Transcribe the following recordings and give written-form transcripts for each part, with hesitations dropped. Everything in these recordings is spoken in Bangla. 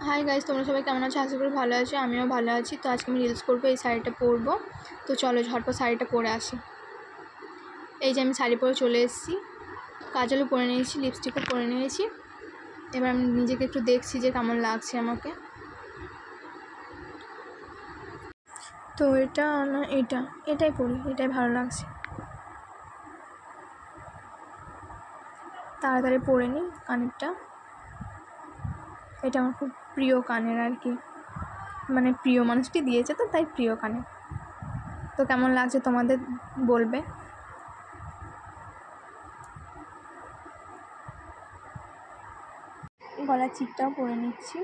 হাই গাইস, তোমরা সবাই কেমন আছো? আশা করি ভালো আছো। আমিও ভালো আছি। তো আজকে আমি রিলস করবো, এই শাড়িটা পরবো। তো চলো ঝটপট শাড়িটা পরে আসি। এই যে আমি শাড়ি পরে চলে এসেছি, কাজলও পরে নিয়েছি, লিপস্টিকও পরে নিয়েছি। এবার আমি নিজেকে একটু দেখছি যে কেমন লাগছে আমাকে। তো এটা না, এটাই পরি, এটাই ভালো লাগছে। তাড়াতাড়ি পরে নিই কানেরটা। এটা আমার খুব প্রিয় কানের আর কি, মানে প্রিয় মানুষটি দিয়েছে তো তাই প্রিয় কানের। তো কেমন লাগছে তোমাদের বলবে। গলার চিকটাও পরে নিচ্ছি,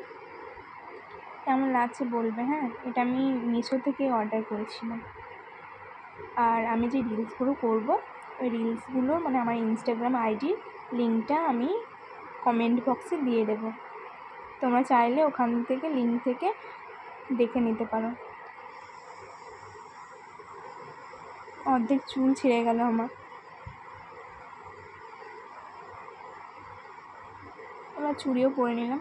কেমন লাগছে বলবে। হ্যাঁ, এটা আমি মিশো থেকে অর্ডার করেছিলাম। আর আমি যে রিলসগুলো করবো, ওই রিলসগুলো মানে আমার ইনস্টাগ্রাম আইডি লিঙ্কটা আমি কমেন্ট বক্সে দিয়ে দেবো। তোমরা চাইলে ওখান থেকে লিঙ্ক থেকে দেখে নিতে পারো। অর্ধেক চুল ছিঁড়ে গেল আমার। চুড়িও পরে নিলাম।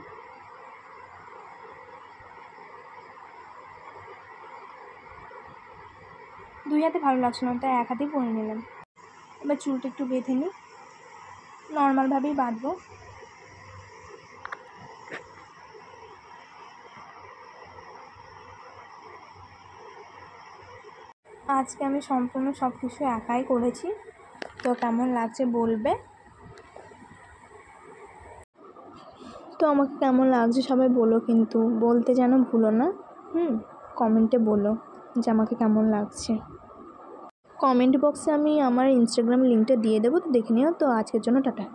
দুই হাতে ভালো লাগছে না, তাই এক হাতেই পরে নিলাম। এবার চুলটা একটু বেঁধে নিই, নর্মালভাবেই বাঁধবো। আজকে আমি সম্পূর্ণ সব কিছু একাই করেছি। তো কেমন লাগছে বলবে। তো আমাকে কেমন লাগছে সবাই বলো, কিন্তু বলতে যেন ভুলো না। কমেন্টে বলো যে আমাকে কেমন লাগছে। কমেন্ট বক্সে আমি আমার ইনস্টাগ্রাম লিঙ্কটা দিয়ে দেবো, তো দেখে নিও। তো আজকের জন্য টাটা।